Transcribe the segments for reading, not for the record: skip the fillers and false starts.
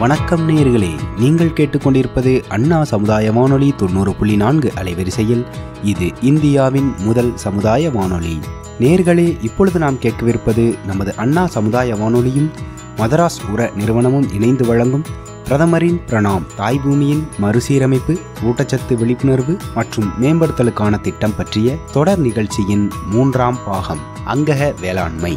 வணக்கம் நேயர்களே, நீங்கள் கேட்டுக்கொண்டிருப்பது அண்ணா சமுதாய வானொலி 90.4 அலைவரிசையில். இது இந்தியாவின் முதல் சமுதாய வானொலி. நேயர்களே, இப்பொழுது நாம் கேட்கவிருப்பது நமது அண்ணா சமுதாய வானொலியும் மதராஸ் உர நிறுவனமும் இணைந்து வழங்கும் பிரதமரின் பிரணாம், தாய் பூமியின் மறுசீரமைப்பு, ஊட்டச்சத்து விழிப்புணர்வு மற்றும் மேம்படுத்தலுக்கான திட்டம் பற்றிய தொடர் நிகழ்ச்சியின் 3ஆம் பாகம், அங்கக வேளாண்மை.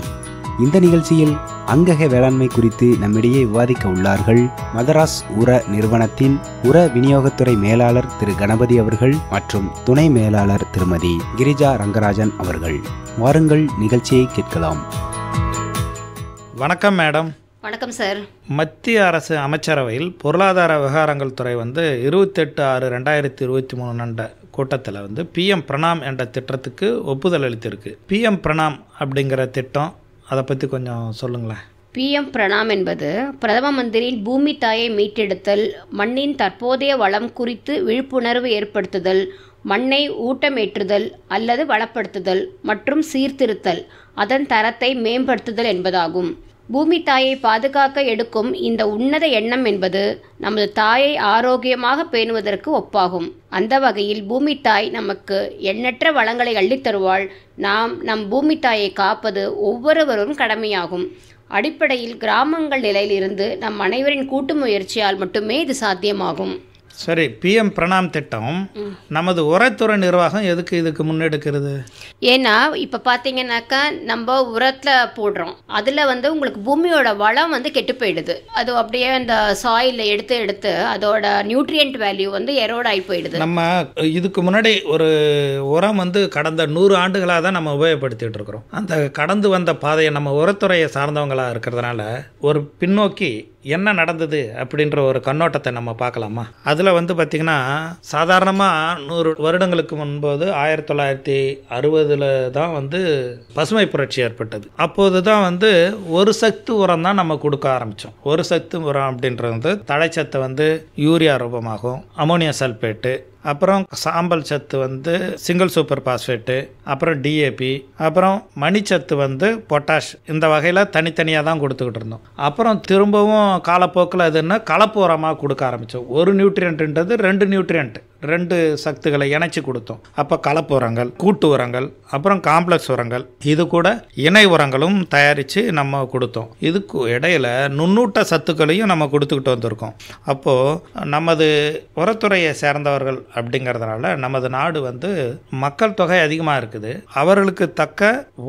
இந்த நிகழ்ச்சியில் அங்கக வேளாண்மை குறித்து நம்மிடையே விவாதிக்க உள்ளார்கள் மதராஸ் உர நிறுவனத்தின் உர விநியோகத்துறை மேலாளர் திரு கணபதி அவர்கள் மற்றும் துணை மேலாளர் திருமதி கிரிஜா ரங்கராஜன் அவர்கள். வாருங்கள், நிகழ்ச்சியை கேட்கலாம். வணக்கம் மேடம். வணக்கம் சார். மத்திய அரசு அமைச்சரவையில் பொருளாதார விவகாரங்கள் துறை 28/6/2023 நண்ட கூட்டத்தில் பிஎம் பிரணாம் என்ற திட்டத்துக்கு ஒப்புதல் அளித்திருக்கு. பிஎம் பிரணாம் அப்படிங்கிற திட்டம், அதை பற்றி கொஞ்சம் சொல்லுங்களேன். பிஎம் பிரணாம் என்பது பிரதம மந்திரியின் பூமி தாயை மீட்டெடுத்தல், மண்ணின் தற்போதைய வளம் குறித்து விழிப்புணர்வு ஏற்படுத்துதல், மண்ணை ஊட்டமேற்றுதல் அல்லது வளப்படுத்துதல் மற்றும் சீர்திருத்தல், அதன் தரத்தை மேம்படுத்துதல் என்பதாகும். பூமி தாயை பாதுகாக்க எடுக்கும் இந்த உன்னத எண்ணம் என்பது நமது தாயை ஆரோக்கியமாக பேணுவதற்கு ஒப்பாகும். அந்த வகையில் பூமி தாய் நமக்கு எண்ணற்ற வளங்களை அள்ளித்தருவாள். நாம் நம் பூமி தாயை காப்பது ஒவ்வொருவரும் கடமையாகும். அடிப்படையில் கிராமங்கள் நிலையில் இருந்து நம் அனைவரின் கூட்டு முயற்சியால் மட்டுமே இது சாத்தியமாகும். சரி, பிஎம் பிரணாம் திட்டம் நமது உரத்துறை நிர்வாகம் எதுக்கு இதுக்கு முன்னெடுக்கிறது? ஏன்னா இப்போ பார்த்தீங்கன்னாக்கா நம்ம உரத்தில் போடுறோம், அதில் உங்களுக்கு பூமியோட வளம் கெட்டு போயிடுது. அது அப்படியே அந்த சாயிலில் எடுத்து அதோட நியூட்ரியன்ட் வேல்யூ எரோட் ஆகி போயிடுது. நம்ம இதுக்கு முன்னாடி ஒரு உரம் கடந்த 100 ஆண்டுகளாக தான் நம்ம உபயோகப்படுத்திட்டு இருக்கிறோம். அந்த கடந்து வந்த பாதையை நம்ம உரத்துறையை சார்ந்தவங்களாக இருக்கிறதுனால ஒரு பின்னோக்கி என்ன நடந்தது அப்படின்ற ஒரு கண்ணோட்டத்தை நம்ம பார்க்கலாமா? அதில் பார்த்திங்கன்னா, சாதாரணமாக 100 வருடங்களுக்கு முன்போது 1960 தான் பசுமை புரட்சி ஏற்பட்டது. அப்போது தான் ஒரு சத்து உரம் தான் நம்ம கொடுக்க ஆரம்பித்தோம். ஒரு சத்து உரம் அப்படின்றது தழைச்சத்தை யூரியா ரூபமாகும், அமோனியா சல்பேட்டு, அப்புறம் சாம்பல் சத்து சிங்கிள் சூப்பர் பாஸ்பேட்டு, அப்புறம் டிஏபி, அப்புறம் மணிச்சத்து பொட்டாஷ், இந்த வகையில் தனித்தனியாக தான் கொடுத்துக்கிட்டு இருந்தோம். அப்புறம் திரும்பவும் காலப்போக்கில் அதுன்னா கலப்பு உரமாக கொடுக்க ஆரம்பித்தோம். ஒரு நியூட்ரியன்ட்ன்றது 2 நியூட்ரியன்ட், 2 சத்துக்களை இணைச்சி கொடுத்தோம். அப்போ கலப்பு உரங்கள், கூட்டு உரங்கள், அப்புறம் காம்ப்ளெக்ஸ் உரங்கள், இது கூட இணை உரங்களும் தயாரித்து நம்ம கொடுத்தோம். இதுக்கு இடையில் நுண்ணூட்ட சத்துக்களையும் நம்ம கொடுத்துக்கிட்டு வந்திருக்கோம். அப்போது நமது உரத்துறையை சேர்ந்தவர்கள் அப்படிங்கிறதுனால நமது நாடு மக்கள் தொகை அதிகமாக இருக்குது. அவர்களுக்கு தக்க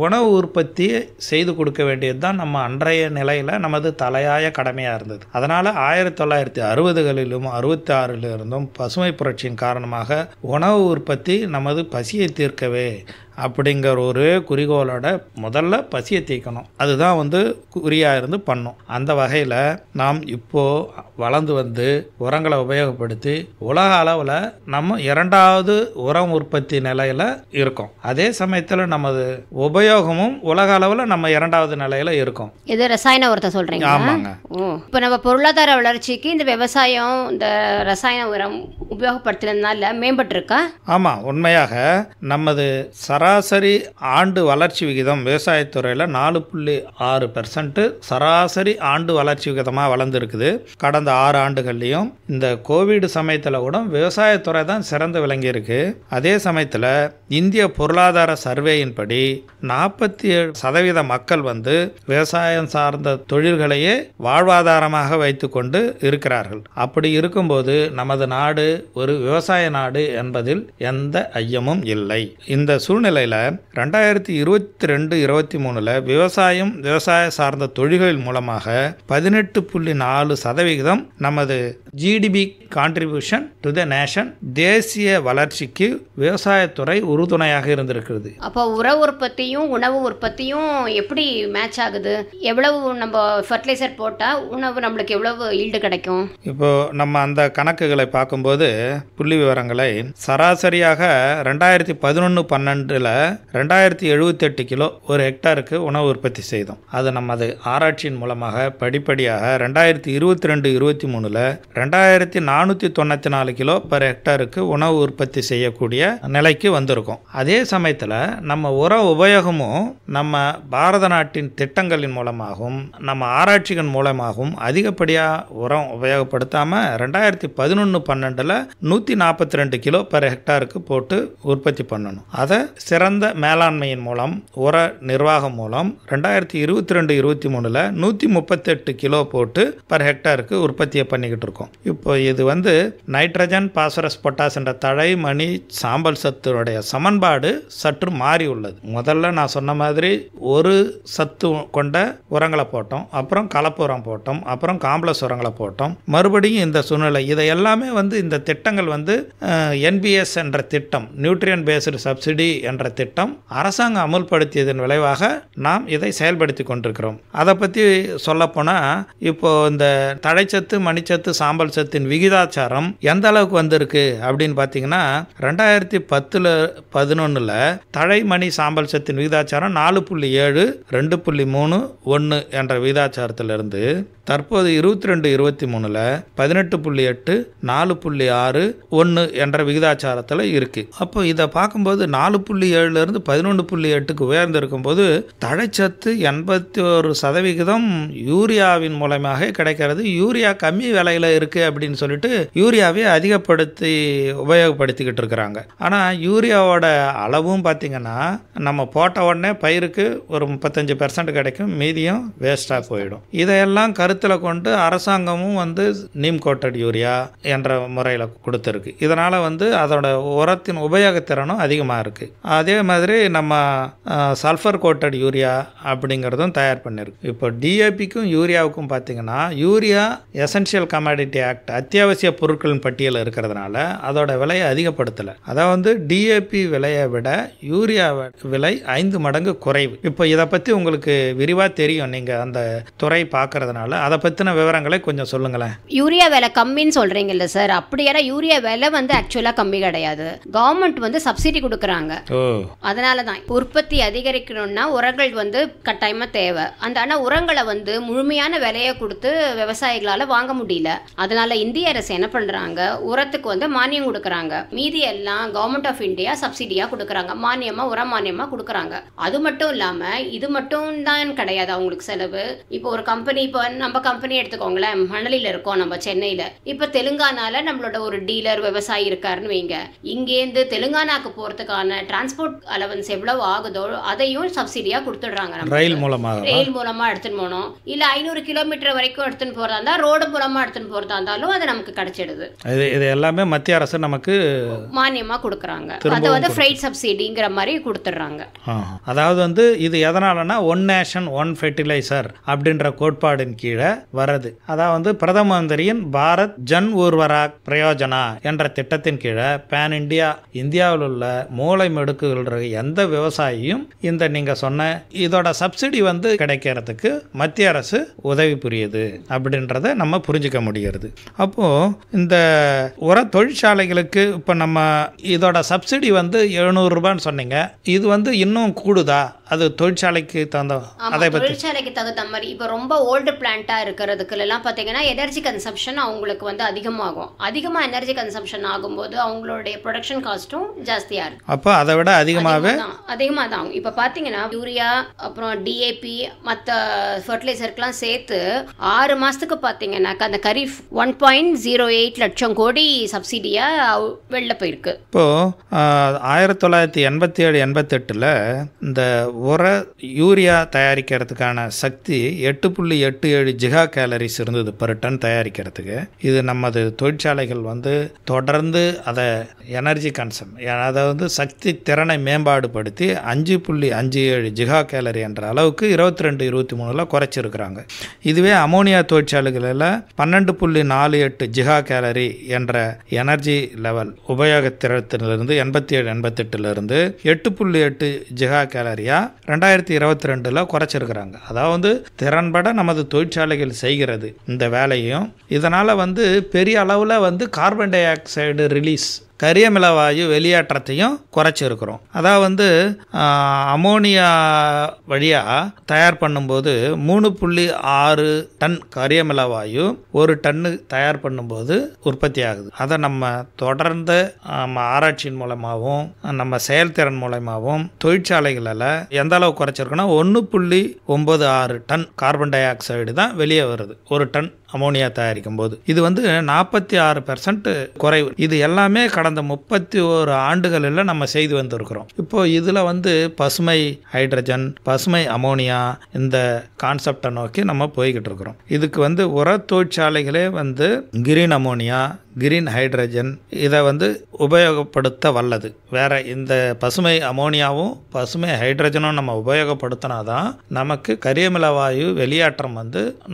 உணவு உற்பத்தியை செய்து கொடுக்க வேண்டியது தான் நம்ம அன்றைய நிலையில் நமது தலையாய கடமையாக இருந்தது. அதனால் 1960களிலும் 66லிருந்தும் பசுமை புரட்சியின் காரணமாக உணவு உற்பத்தி நமது பசியை தீர்க்கவே அப்படிங்கிற ஒரு குறிக்கோளோட முதல்ல பசியை தீர்க்கணும், அதுதான் குறியாக இருந்து பண்ணோம். அந்த வகையில் நாம் இப்போது வளர்ந்து உரங்களை உபயோகப்படுத்தி உலக அளவில் நம்ம 2வது உரம் உற்பத்தி நிலையில் இருக்கோம். அதே சமயத்தில் நமது உபயோகமும் உலக அளவில் நம்ம 2வது நிலையில் இருக்கோம். இது ரசாயன உரத்தை சொல்கிறீங்க? ஆமாங்க. இப்போ நம்ம பொருளாதார வளர்ச்சிக்கு இந்த விவசாயம், இந்த ரசாயன உரம் உபயோகப்படுத்துறதுனால மேம்பட்டுருக்கா? ஆமாம், உண்மையாக நமது சராசரி ஆண்டு வளர்ச்சி விகிதம் விவசாயத்துறையில் 4.6% சராசரி ஆண்டு வளர்ச்சி விகிதமாக வளர்ந்துருக்குது. கடந்த 6 ஆண்டுகள்லையும் இந்த கோவிட் சமயத்தில் கூட விவசாயத்துறை தான் சிறந்து விளங்கியிருக்கு. அதே சமயத்தில் இந்திய பொருளாதார சர்வேயின்படி 47% மக்கள் விவசாயம் சார்ந்த தொழில்களையே வாழ்வாதாரமாக வைத்து கொண்டு இருக்கிறார்கள். அப்படி இருக்கும்போது நமது நாடு ஒரு விவசாய நாடு என்பதில் எந்த ஐயமும் இல்லை. இந்த சூழ்நிலையில் 2022-23 விவசாயம், விவசாய சார்ந்த தொழில்கள் மூலமாக 18.4% நமது GDP contribution to the nation, தேசிய வளர்ச்சிக்கு விவசாயத்துறை உறுதுணையாக இருந்திருக்கிறது. அப்போ உர உற்பத்தியும் உணவு உற்பத்தியும் எப்படி மேட்ச் ஆகுது? எவ்வளவு நம்ம ஃபர்டிலைசர் போட்டால் உணவு நம்மளுக்கு எவ்வளவு ஈல்டு கிடைக்கும்? இப்போ நம்ம அந்த கணக்குகளை பார்க்கும்போது புள்ளி விவரங்களை சராசரியாக 2011-12 2012 2078 கிலோ ஒரு ஹெக்டாருக்கு உணவு உற்பத்தி செய்தோம். அது நமது ஆராய்ச்சியின் மூலமாக படிப்படியாக 2022-23 2494 கிலோ பர் ஹெக்டாருக்கு உணவு உற்பத்தி செய்யக்கூடிய நிலைக்கு வந்திருக்கும். அதே சமயத்தில் நம்ம உர உபயோகமும் நம்ம பாரத நாட்டின் திட்டங்களின் மூலமாகவும் நம்ம ஆராய்ச்சிகள் மூலமாகவும் அதிகப்படியாக உரம் உபயோகப்படுத்தாமல் 2011-12 142 கிலோ பர் ஹெக்டாருக்கு போட்டு உற்பத்தி பண்ணணும். அதை சிறந்த மேலாண்மையின் மூலம் உர நிர்வாகம் மூலம் 2022-23 138 கிலோ போட்டு பர் ஹெக்டாருக்கு உற்பத்தியை பண்ணிக்கிட்டு இருக்கோம். இப்போ இது நைட்ரஜன், பாஸ்பரஸ், பொட்டாஸ் என்ற தழை, மணி, சாம்பல் சத்துடைய சமன்பாடு சற்று மாறி உள்ளது. முதல்ல நான் சொன்ன மாதிரி ஒரு சத்து கொண்ட உரங்களை போட்டோம், அப்புறம் கலப்பு உரம் போட்டோம், அப்புறம் காம்ப்ளெக்ஸ் உரங்களை போட்டோம். மறுபடியும் இந்த சூழ்நிலை இதை எல்லாமே இந்த திட்டங்கள் NBS என்ற திட்டம், நியூட்ரியன் பேஸ்டு சப்சிடி என்ற திட்டம் அரசாங்கம் அமுல்படுத்தியதன் விளைவாக நாம் இதை செயல்படுத்தி கொண்டிருக்கிறோம். அதை பற்றி சொல்லப்போனால் இப்போ இந்த தழைச்சத்து, மணிச்சத்து, சாம்பல் சத்தின் விகிதாச்சாரம் எந்த அளவுக்கு வந்திருக்கு அப்படின்னு பார்த்தீங்கன்னா 2010-11 தழை, மணி, சாம்பல் சத்தின் விகிதாச்சாரம் 4.7, 2.3, 1 என்ற விகிதாச்சாரத்திலிருந்து தற்போது 22-23 18.8, 4.6, 1 என்ற விகிதாச்சாரத்தில் இருக்குது. அப்போ இதை பார்க்கும்போது 4.7 11.8க்கு உயர்ந்து இருக்கும்போது தழைச்சத்து 81% யூரியாவின் மூலமாக கிடைக்கிறது. யூரியா கம்மி விலையில் இருக்குது அப்படின்னு சொல்லிட்டு யூரியாவை அதிகப்படுத்தி உபயோகப்படுத்திக்கிட்டு இருக்கிறாங்க. ஆனால் யூரியாவோட அளவும் பார்த்திங்கன்னா நம்ம போட்ட உடனே பயிருக்கு ஒரு 35% கிடைக்கும், மீதியும் வேஸ்டாக போயிடும். இதையெல்லாம் கருத்தில் கொண்டு அரசாங்கமும் நீம் கோட்டட் யூரியா என்ற முறையில் கொடுத்துருக்கு. இதனால் அதோட உரத்தின் உபயோகத்திறனும் அதிகமாக இருக்குது. அதே மாதிரி நம்ம சல்ஃபர் கோட்டட் யூரியா அப்படிங்கிறதும் தயார் பண்ணியிருக்கு. இப்போ DAPக்கும் யூரியாவுக்கும் பார்த்தீங்கன்னா யூரியா எசென்ஷியல் கமாடிட்டி ஆக்ட் அத்தியாவசிய பொருட்களின் பட்டியலில் இருக்கிறதுனால அதோட விலையை அதிகப்படுத்தலை. அதாவது DAP விலையை விட யூரியா விலை 5 மடங்கு குறைவு. இப்போ இதை பற்றி உங்களுக்கு விரிவாக தெரியும், நீங்கள் அந்த துறை பார்க்கறதுனால அதை பற்றின விவரங்களை கொஞ்சம் சொல்லுங்களேன். யூரியா விலை கம்மின்னு சொல்கிறீங்கல்ல சார், அப்படியான யூரியா விலை ஆக்சுவலாக கம்மி கிடையாது. கவர்மெண்ட் சப்சிடி கொடுக்குறாங்க. அதனால தான் உற்பத்தி அதிகரிக்கணும்னா உரங்கள் கட்டாயமாக தேவை. ஆனால் உரங்களை முழுமையான விலையை கொடுத்து விவசாயிகளால் வாங்க முடியல. அதனால இந்திய அரசு என்ன பண்ணுறாங்க, உரத்துக்கு மானியம் கொடுக்குறாங்க. மீதி எல்லாம் கவர்மெண்ட் ஆஃப் இந்தியா சப்சிடியாக கொடுக்குறாங்க, மானியமாக உர மானியமாக கொடுக்குறாங்க. அது மட்டும் இல்லாமல் இது மட்டும் தான் கிடையாது அவங்களுக்கு செலவு. இப்போ ஒரு கம்பெனி, இப்போ நம்ம கம்பெனி எடுத்துக்கோங்களேன், மணலியில் இருக்கோம் நம்ம சென்னையில். இப்போ தெலுங்கானால நம்மளோட ஒரு டீலர் விவசாயி இருக்காருன்னு வைங்க, இங்கேருந்து தெலுங்கானாக்கு போகிறதுக்கான டிரான்ஸ்போர்ட் அலவன்ஸ் எவ்வளவு ஆகுதோ அதையும் சப்சிடியாக கொடுத்துடுறாங்க. ரயில் மூலமாக எடுத்துன்னு போனோம், இல்லை 500 கிலோமீட்டர் வரைக்கும் எடுத்துன்னு போகிறதா இருந்தால் ரோடு மூலமாக எடுத்துன்னு போகிறதா இருந்தாலும் அது நமக்கு கிடைச்சிடுது. இது எல்லாமே மத்திய அரசு நமக்கு மானியமாக கொடுக்குறாங்க. அதை ஃப்ரைட் சப்சிடிங்கிற மாதிரி கொடுத்துட்றாங்க. அதாவது இது எதனாலனா ஒன் நேஷன் ஒன் ஃபெர்டிலைசர் அப்படின்ற கோட்பாடின் கீழே வருது. அதாவது பிரதம மந்திரியின் பாரத் ஜன் ஊர்வராக் பிரயோஜனா என்ற திட்டத்தின் கீழே பேன் இந்தியா, இந்தியாவில் உள்ள மூளை மெடுக்குகிற எந்த விவசாயியும் இந்த நீங்க சொன்ன இதோட சப்சிடி கிடைக்கிறதுக்கு மத்திய அரசு உதவி புரியுது அப்படின்றத நம்ம புரிஞ்சுக்க முடிகிறது. அப்போ இந்த உர தொழிற்சாலைகளுக்கு இப்போ நம்ம இதோட சப்சிடி 700 ரூபான்னு சொன்னீங்க, இது இன்னும் கூடுதா? அது தொழிற்சாலைக்கு தகுந்த தொழிற்சாலைக்கு தகுந்த மாதிரி இப்போ ரொம்ப ஓல்டு பிளான்ட்டா இருக்கிறதுக்கு எல்லாம் பார்த்தீங்கன்னா எனர்ஜி கன்சம்ஷன் அவங்களுக்கு அதிகமாகும். அதிகமாக எனர்ஜி கன்சம்ஷன் ஆகும்போது அவங்களுடைய ப்ரொடக்ஷன் காஸ்ட்டும் ஜாஸ்தியாக இருக்கும். அப்போ அதை விட அதிகமாக தான் இப்போ பார்த்தீங்கன்னா யூரியா, அப்புறம் DAP, மற்ற ஃபர்டிலைசருக்கெல்லாம் சேர்த்து 6 மாதத்துக்கு பார்த்தீங்கன்னாக்கா அந்த கரீஃப் 1.08 லட்சம் கோடி சப்சிடியாக வெளில போயிருக்கு. இப்போ 1987-88 இந்த உர யூரியா தயாரிக்கிறதுக்கான சக்தி 8.87 ஜிகா கேலரிஸ் இருந்தது பர் டன் தயாரிக்கிறதுக்கு. இது நமது தொழிற்சாலைகள் தொடர்ந்து அதை எனர்ஜி கன்சம், அதாவது சக்தி திறனை மேம்பாடுபடுத்தி 5.57 ஜிகா கேலரி என்ற அளவுக்கு 22-23 குறைச்சிருக்கிறாங்க. இதுவே அமோனியா தொழிற்சாலைகளில் 12.48 ஜிகா கேலரி என்ற எனர்ஜி லெவல் உபயோகத்திறத்திலிருந்து 87-88 8.8 ஜிகா கேலரியா 2022 குறைச்சிருக்கிறாங்க. அதாவது திறன்பட நமது தொழிற்சாலைகள் செய்கிறது இந்த வேலையும். இதனால் பெரிய அளவில் கார்பன் டை ஆக்சைடு ரிலீஸ் கரியமில வாயு வெளியேற்றத்தையும் குறைச்சிருக்கிறோம். அதாவது அமோனியா வழியாக தயார் பண்ணும்போது 3.6 டன் கரியமில வாயு 1 டன்னு தயார் பண்ணும்போது உற்பத்தி ஆகுது. அதை நம்ம தொடர்ந்து ஆராய்ச்சியின் மூலமாகவும் நம்ம செயல்திறன் மூலமாகவும் தொழிற்சாலைகளில் எந்த அளவு குறைச்சிருக்கோன்னா 1.96 டன் கார்பன் டை ஆக்சைடு தான் வெளியே வருது 1 டன் அமோனியா தயாரிக்கும் போது. இது 46% குறைவு. இது எல்லாமே கடந்த 31 ஆண்டுகளில் நம்ம செய்து வந்திருக்கிறோம். இப்போ இதில் பசுமை ஹைட்ரஜன், பசுமை அமோனியா இந்த கான்செப்டை நோக்கி நம்ம போய்கிட்டு இருக்கிறோம். இதுக்கு உர தொழிற்சாலைகளே கிரீன் அமோனியா, கிரீன் ஹைட்ரஜன் இதை உபயோகப்படுத்த வல்லது. வேற இந்த பசுமை அமோனியாவும் பசுமை ஹைட்ரஜனும் நம்ம உபயோகப்படுத்தினாதான் நமக்கு கரியமில வாயு வெளியேற்றம்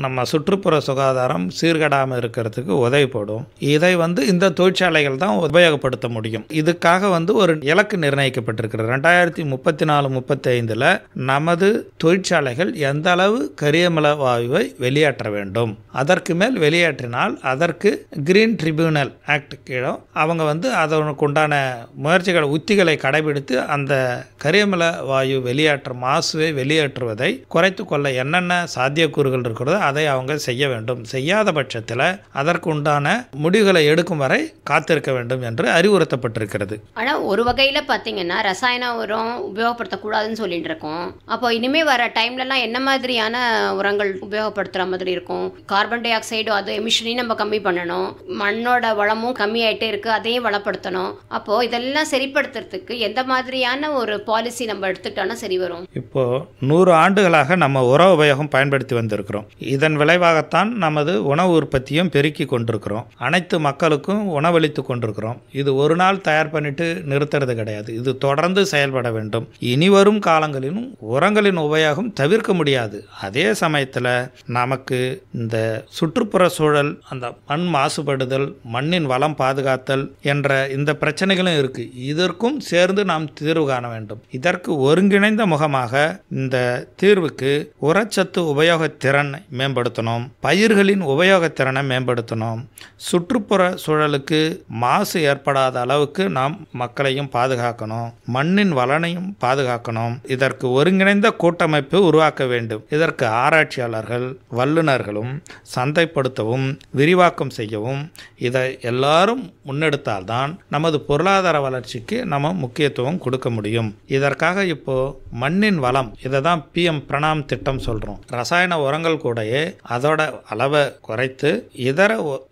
நம்ம சுற்றுப்புற சுகாதாரம் சீர்கெடாமல் இருக்கிறதுக்கு உதவிப்படும். இதை இந்த தொழிற்சாலைகள் தான் உபயோகப்படுத்த முடியும். இதுக்காக ஒரு இலக்கு நிர்ணயிக்கப்பட்டிருக்கிறது. 2034-35 நமது தொழிற்சாலைகள் எந்த அளவு கரியமில வாயுவை வெளியேற்ற வேண்டும். அதற்கு மேல் வெளியேற்றினால் அதற்கு கிரீன் ட்ரிபியூனல் ஆக்ட் கீழே அவங்க அதற்கு உண்டான முயற்சிகள் உத்திகளை கடைபிடித்து அந்த கரியமில வாயு வெளியேற்ற மாசுவை வெளியேற்றுவதை குறைத்து கொள்ள என்னென்ன சாத்தியக்கூறுகள் இருக்கிறதோ அதை அவங்க செய்ய வேண்டும். செய்யாத பட்சத்தில் அதற்கு உண்டான முடிவுகளை எடுக்கும் வரை காத்திருக்க வேண்டும் என்று அறிவுறுத்தப்பட்டிருக்கிறது. ஆனால் ஒரு வகையில் பார்த்தீங்கன்னா ரசாயன உரம் உபயோகப்படுத்தக்கூடாதுன்னு சொல்லிட்டு இருக்கோம். அப்போ இனிமேல் வர டைம்லலாம் என்ன மாதிரியான உரங்கள் உபயோகப்படுத்துகிற மாதிரி இருக்கும்? கார்பன் டை ஆக்சைடு அது எமிஷனையும் நம்ம கம்மி பண்ணணும், மண்ணோட வளமும் கம்மியாயிட்டே இருக்குது, அதையும் வளப்படுத்தணும். அப்போது இதெல்லாம் சரிப்படுத்துறதுக்கு எந்த மாதிரியான ஒரு பாலிசி நம்ம எடுத்துக்கிட்டோன்னா சரி வரும்? இப்போது 100 ஆண்டுகளாக நம்ம உர உபயோகம் பயன்படுத்தி வந்திருக்கிறோம். இதன் விளைவாகத்தான் நமது உணவு உற்பத்தியும் பெருக்கி கொண்டிருக்கிறோம். அனைத்து மக்களுக்கும் உணவளித்து கொண்டிருக்கிறோம். இது ஒரு நாள் தயார் பண்ணிட்டு நிறுத்துறது கிடையாது. இது தொடர்ந்து செயல்பட வேண்டும். இனி வரும் காலங்களிலும் உரங்களின் உபயோகம் தவிர்க்க முடியாது. அதே சமயத்தில் நமக்கு இந்த சுற்றுப்புற சூழல், அந்த மண் மாசுபடுதல், மண்ணின் வளம் பாதுகாத்தல் என்ற இந்த பிரச்சனைகளும் இருக்கு. இதற்கும் சேர்ந்து நாம் தீர்வு காண வேண்டும். இதற்கு ஒருங்கிணைந்த முகமாக இந்த தீர்வுக்கு உரச்சத்து உபயோகத்திறன் மேம்படுத்தணும், பயிர்களின் உபயோகத்திறனை மேம்படுத்தணும், சுற்றுப்புற சூழலுக்கு மாசு ஏற்படாத அளவுக்கு நாம் மக்களையும் பாதுகாக்கணும், மண்ணின் வளனையும் பாதுகாக்கணும். இதற்கு ஒருங்கிணைந்த கூட்டமைப்பு உருவாக்க வேண்டும். இதற்கு ஆராய்ச்சியாளர்கள், வல்லுநர்களும் சந்தைப்படுத்தவும் விரிவாக்கம் செய்யவும் இதை எல்லாரும் முன்னெடுத்தால்தான் நமது பொருளாதார வளர்ச்சிக்கு நம்ம முக்கியத்துவம் கொடுக்க முடியும். இதற்காக இப்போ மண்ணின் வளம், இதை தான் PM பிரணாம் திட்டம் சொல்றோம். ரசாயன உரங்கள் கூடயே அதோட அளவை குறைத்து இதர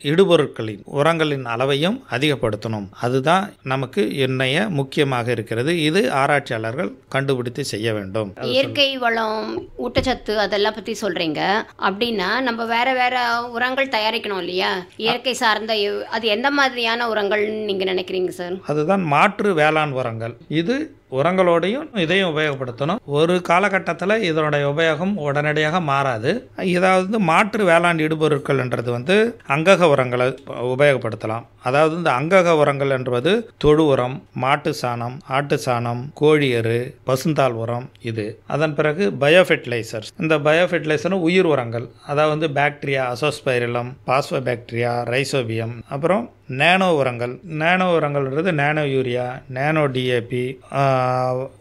இடுபொருட்களின் உரங்களின் அளவையும் அதிகப்படுத்தணும். அதுதான் நமக்கு இன்னைய முக்கியமாக இருக்கிறது. இது ஆராய்ச்சியாளர்கள் கண்டுபிடித்து செய்ய வேண்டும். இயற்கை வளம், ஊட்டச்சத்து அதெல்லாம் பத்தி சொல்றீங்க. அப்படின்னா நம்ம வேற வேற உரங்கள் தயாரிக்கணும் இல்லையா? இயற்கை சார்ந்த அது எந்த மாதிரியான உரங்கள் நீங்க நினைக்கிறீங்க சார்? அதுதான் மாற்று வேளாண் உரங்கள். இது உரங்களோடையும் இதையும் உபயோகப்படுத்தணும். ஒரு காலகட்டத்தில் இதனுடைய உபயோகம் உடனடியாக மாறாது. இதாவது மாற்று வேளாண் இடுபொருட்கள் என்றது அங்கக உரங்களை உபயோகப்படுத்தலாம். அதாவது இந்த அங்கக உரங்கள் என்பது தொழு உரம், மாட்டு சாணம், ஆட்டு சாணம், கோழி எரு, பசுந்தாள் உரம். இது அதன் பிறகு பயோஃபெர்டிலைசர்ஸ். இந்த பயோஃபெர்டிலைசர் உயிர் உரங்கள், அதாவது பாக்டீரியா, அசோஸ்பைரிலம், பாஸ்போபாக்டீரியா, ரைசோபியம். அப்புறம் நேனோ உரங்கள். நேனோ உரங்கள்ன்றது நேனோ யூரியா, நேனோ DAP,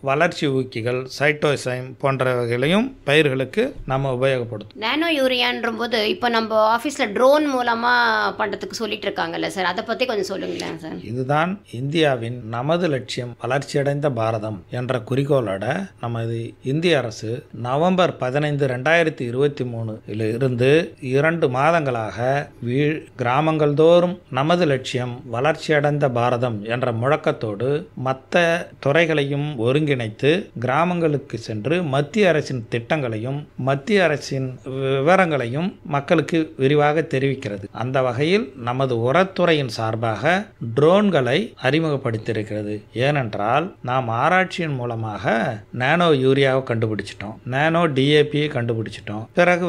வளர்ச்சி ஊக்கிகள், சைட்டோசைம் போன்றவைகளையும் பயிர்களுக்கு நம்ம உபயோகப்படுத்தும். நேனோ யூரியான்ற போது இப்போ நம்ம ஆஃபீஸில் ட்ரோன் மூலமாக பண்ணுறதுக்கு சொல்லிட்டு இருக்காங்கல்ல சார், அதை பற்றி கொஞ்சம் சொல்லுங்களேன் சார். இதுதான் இந்தியாவின் நமது லட்சியம் வளர்ச்சியடைந்த பாரதம் என்ற குறிக்கோளோட நமது இந்திய அரசு நவம்பர் 15, 2023 இருந்து 2 மாதங்களாக கிராமங்கள் தோறும் நமது லட்சியம் வளர்ச்சியடைந்த பாரதம் என்ற முழக்கத்தோடு மற்ற துறைகளையும் ஒருங்கிணைத்து கிராமங்களுக்கு சென்று மத்திய அரசின் திட்டங்களையும் மத்திய அரசின் விவரங்களையும் மக்களுக்கு விரிவாக தெரிவிக்கிறது. அந்த வகையில் நமது உரத்துறையின் சார்பாக ட்ரோன்களை அறிமுகப்படுத்தியிருக்கிறது. ஏனென்றால் நாம் ஆராய்ச்சியின் மூலமாக நேனோ யூரியாவை கண்டுபிடிச்சிட்டோம், நேனோ DAP கண்டுபிடிச்சிட்டோம். பிறகு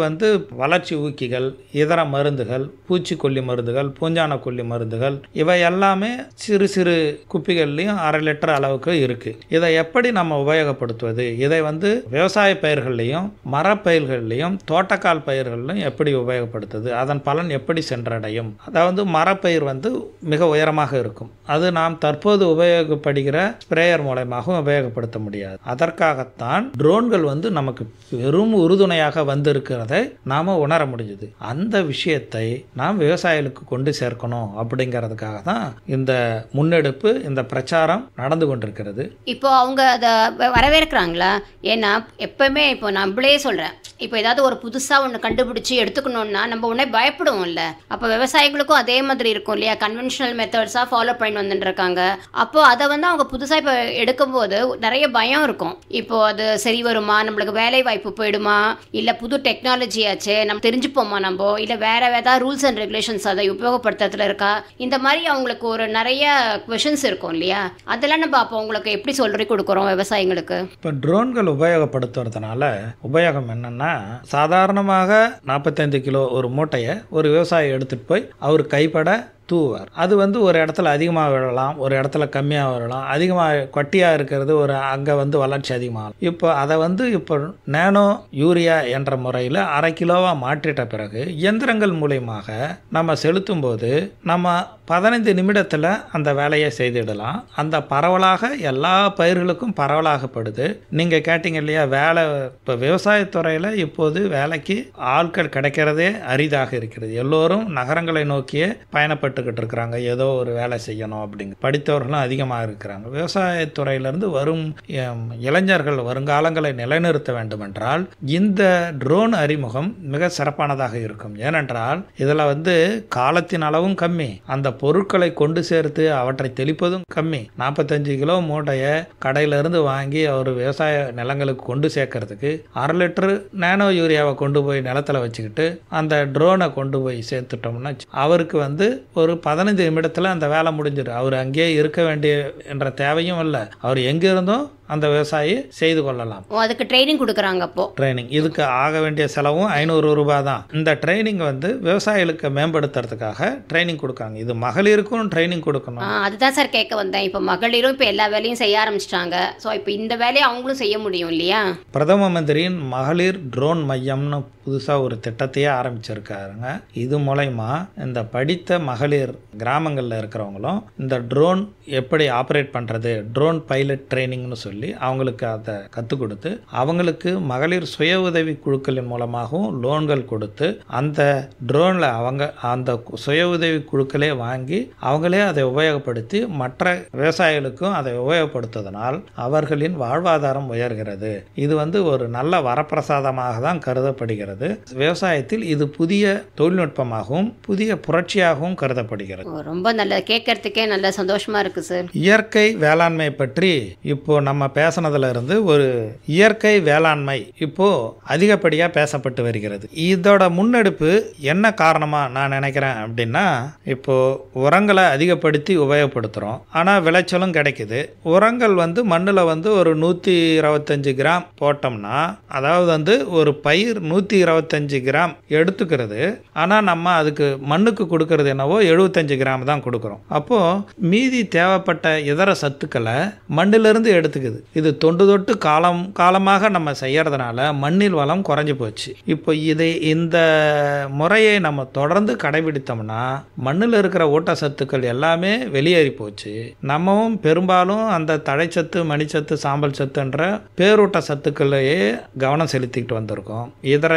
வளர்ச்சி ஊக்கிகள், இதர மருந்துகள், பூச்சிக்கொல்லி மருந்துகள், பூஞ்சான கொல்லி மருந்துகள், இவை எல்லாமே சிறு சிறு குப்பிகள்லையும் 1/2 லிட்டர் அளவுக்கு இருக்கு. இதை எப்படி நம்ம உபயோகப்படுத்துவது, இதை வந்து விவசாய பயிர்கள்லையும் மரப்பயிர்கள்லையும் தோட்டக்கால் பயிர்கள்லையும் எப்படி உபயோகப்படுத்துது, அதன் பலன் எப்படி சென்றடையும். அதாவது மரப்பயிர் வந்து மிக உயரமாக இருக்கும், அது நாம் தற்போது உபயோகப்படுகிற ஸ்ப்ரேயர் மூலமாகவும் உபயோகப்படுத்த முடியாது. அதற்காகத்தான் ட்ரோன்கள் வந்து நமக்கு பெரும் உறுதுணையாக வந்திருக்கிறதை நாம் உணர முடியுது. அந்த விஷயத்தை நாம் விவசாயிகளுக்கு கொண்டு சேர்க்கணும் அப்படிங்கிறதுக்காக தான் இந்த முன்னெடுப்பு, இந்த பிரச்சாரம் நடந்து கொண்டிருக்கிறது. இப்போ அவங்க அதை வரவேற்கிறாங்களா? ஏன்னா எப்பவுமே இப்போ நம்மளே சொல்கிறேன், இப்போ ஏதாவது ஒரு புதுசாக ஒன்று கண்டுபிடிச்சி எடுத்துக்கணும்னா நம்ம உடனே பயப்படுவோம்ல. அப்போ விவசாயிகளுக்கும் அதே மாதிரி இருக்கும் இல்லையா, கன்வென்ஷனல் மெத்தட்ஸாக ஃபாலோ பண்ணி வந்துட்டுருக்காங்க. அப்போ அதை வந்து அவங்க புதுசாக இப்போ எடுக்கும்போது நிறைய பயம் இருக்கும். இப்போ அது சரி வருமா, நம்மளுக்கு வேலை வாய்ப்பு போயிடுமா, இல்லை புது டெக்னாலஜி ஆச்சு நம்ம தெரிஞ்சுப்போமா, நம்ம இல்லை வேற ஏதாவது ரூல்ஸ் அண்ட் ரெகுலேஷன்ஸ் அதை உபயோகப்படுத்துறதுல இருக்கா, இந்த மாதிரி அவங்களுக்கு ஒரு நிறைய கொஷின்ஸ் இருக்கும் இல்லையா. அதெல்லாம் நம்ம அப்போ அவங்களுக்கு எப்படி சொல்லி கொடுக்குறோம் விவசாயிகளுக்கு? இப்போ ட்ரோன்கள் உபயோகப்படுத்துறதுனால உபயோகம் என்னன்னா, சாதாரணமாக 45 கிலோ ஒரு மூட்டையை ஒரு விவசாயி எடுத்துகிட்டு போய் அவர் கைப்பட தூவார். அது வந்து ஒரு இடத்துல அதிகமாக விழலாம், ஒரு இடத்துல கம்மியாக விழலாம். அதிகமாக கொட்டியாக இருக்கிறது ஒரு அங்கே வந்து வளர்ச்சி அதிகமாகலாம். இப்போ அதை வந்து இப்போ நேனோ யூரியா என்ற முறையில் 1/2 கிலோவாக மாற்றிட்ட பிறகு இயந்திரங்கள் மூலயமாக நம்ம செலுத்தும் போது நம்ம 15 நிமிடத்தில் அந்த வேலையை செய்திடலாம். அந்த பரவலாக எல்லா பயிர்களுக்கும் பரவலாகப்படுது. நீங்கள் கேட்டீங்க இல்லையா வேலை, இப்போ விவசாயத்துறையில் இப்போது வேலைக்கு ஆட்கள் கிடைக்கிறதே அரிதாக இருக்கிறது. எல்லோரும் நகரங்களை நோக்கியே பயணப்பட்டு இருக்கிறாங்க, ஏதோ ஒரு வேலை செய்யணும் அப்படிங்க. படித்தவர்களும் அதிகமாக இருக்கிறாங்க. விவசாயத்துறையிலிருந்து வரும் இளைஞர்கள் வருங்காலங்களை நிலைநிறுத்த வேண்டும் என்றால் இந்த ட்ரோன் அறிமுகம் மிக சிறப்பானதாக இருக்கும். ஏனென்றால் இதில் வந்து காலத்தின் அளவும் கம்மி, அந்த பொருட்களை கொண்டு சேர்த்து அவற்றை தெளிப்பதும் கம்மி. 45 கிலோ மூட்டையை கடையிலிருந்து வாங்கி அவர் விவசாய நிலங்களுக்கு கொண்டு சேர்க்கறதுக்கு 1/2 லிட்டர் நேனோ யூரியாவை கொண்டு போய் நிலத்தில் வச்சுக்கிட்டு அந்த ட்ரோனை கொண்டு போய் சேர்த்துட்டோம்னா அவருக்கு வந்து ஒரு 15 நிமிடத்தில் அந்த வேலை முடிஞ்சிடும். அவர் அங்கேயே இருக்க வேண்டிய என்ற தேவையும் இல்லை, அவர் எங்கே இருந்தோ அந்த விவசாயி செய்து கொள்ளலாம். அதுக்கு ட்ரைனிங் கொடுக்குறாங்க. அப்போ ட்ரைனிங் இதுக்கு ஆக வேண்டிய செலவும் 500 ரூபாய் தான். இந்த ட்ரைனிங் வந்து விவசாயிகளுக்கு மேம்படுத்துறதுக்காக ட்ரைனிங் கொடுக்காங்க. இது மகளிருக்கும் ட்ரைனிங் கொடுக்கணும். அதுதான் சார் கேட்க வந்தேன். இப்போ மகளிரும் இப்போ எல்லா வேலையும் செய்ய ஆரம்பிச்சிட்டாங்க. ஸோ இப்போ இந்த வேலையை அவங்களும் செய்ய முடியும் இல்லையா. பிரதம மந்திரியின் மகளிர் ட்ரோன் மையம்னு புதுசாக ஒரு திட்டத்தையே ஆரம்பிச்சிருக்காருங்க. இது மூலயமா இந்த படித்த மகளிர் கிராமங்களில் இருக்கிறவங்களும் இந்த ட்ரோன் எப்படி ஆப்ரேட் பண்ணுறது, ட்ரோன் பைலட் ட்ரைனிங்னு சொல்லி அவங்களுக்கு அதை கற்றுக் கொடுத்து அவங்களுக்கு மகளிர் சுய உதவி குழுக்களின் மூலமாகவும் லோன்கள் கொடுத்து அந்த ட்ரோனில் அவங்க அந்த சுய உதவி குழுக்களே வாங்கி அவங்களே அதை உபயோகப்படுத்தி மற்ற விவசாயிகளுக்கும் அதை உபயோகப்படுத்துவதனால் அவர்களின் வாழ்வாதாரம் உயர்கிறது. இது வந்து ஒரு நல்ல வரப்பிரசாதமாக தான் கருதப்படுகிறது. விவசாயத்தில் இது புதிய தொழில்நுட்பமாகவும் புதிய புரட்சியாகவும் கருதப்படுகிறது. ரொம்ப நல்ல, கேட்கறதுக்கே நல்ல சந்தோஷமா இருக்கு சார். இயற்கை வேளாண்மை பற்றி இப்போ நம்ம பேசினதுல இருந்து ஒரு இயற்கை வேளாண்மை இப்போ அதிகப்படியாக பேசப்பட்டு வருகிறது. இதோட முன்னெடுப்பு என்ன காரணமா நான் நினைக்கிறேன் அப்படின்னா, இப்போ உரங்களை அதிகப்படுத்தி உபயோகப்படுத்துகிறோம், ஆனால் விளைச்சலும் கிடைக்குது. உரங்கள் வந்து மண்ணில் வந்து ஒரு 125 கிராம் போட்டோம்னா, அதாவது வந்து ஒரு பயிர் 125 கிராம் எடுத்துக்கிறது, ஆனால் நம்ம அதுக்கு மண்ணுக்கு கொடுக்கறது என்னவோ 75 கிராம் தான் கொடுக்குறோம். அப்போது மீதி தேவைப்பட்ட இதர சத்துக்களை மண்ணிலிருந்து எடுத்துக்குது. இது தொண்டு தொட்டு காலமாக நம்ம செய்யறதுனால மண்ணில் வளம் குறைஞ்சி போச்சு. இப்போ இந்த முறையை நம்ம தொடர்ந்து கடைபிடித்தோம்னா மண்ணில் இருக்கிற ஊட்டச்சத்துக்கள் எல்லாமே வெளியேறி போச்சு. நம்மவும் பெரும்பாலும் அந்த தழைச்சத்து, மணிச்சத்து, சாம்பல் சத்துன்ற பேரூட்ட சத்துக்களையே கவனம் செலுத்திக்கிட்டு வந்திருக்கோம். இதர